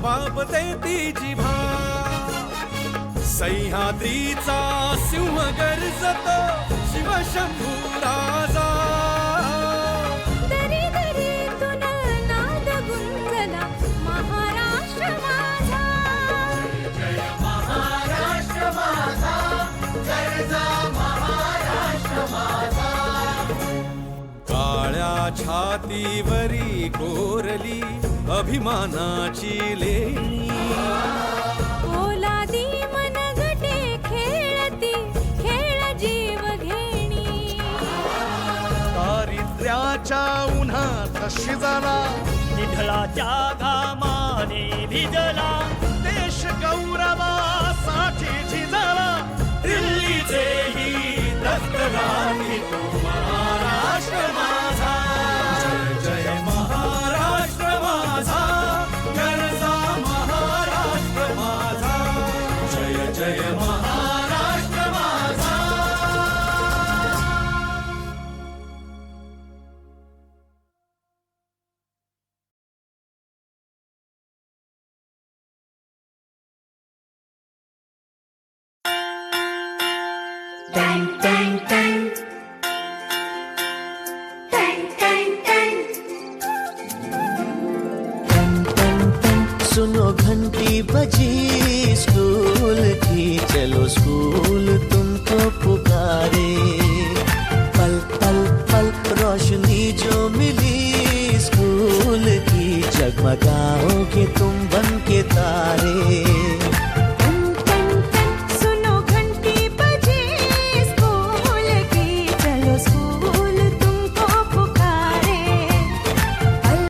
वापते ती जिभा सह्याद्रीचा सिंह गर्जतो शिवशंभू राजा दरी दरीतून नाद गुंजला महाराष्ट्र माझा जय महाराष्ट्र माझा गर्जा महाराष्ट्र माझा काळ्या छातीवरी कोरली अभिमानाची लेणी ओलादी मनगटे खेळती खेळ जीव घेणी दारिद्र्याच्या उन्हात शिजला निढळाच्या घामाने भिजला देश गौरवासाठी झिजला दिल्लीचेही दस्तगामी तो महाराष्ट्र माझा जय जय महाराष्ट्र माझा गरजा महाराष्ट्र माझा जय जय महाराष्ट्र माझा टँग टँग टँग टँग टँग टँग सुनो घंटी बजी स्कूल की चलो स्कूल तुमको पुकारे पल पल पल रोशनी जो मिली स्कूल की जगमगाओगे तुम बन के तारे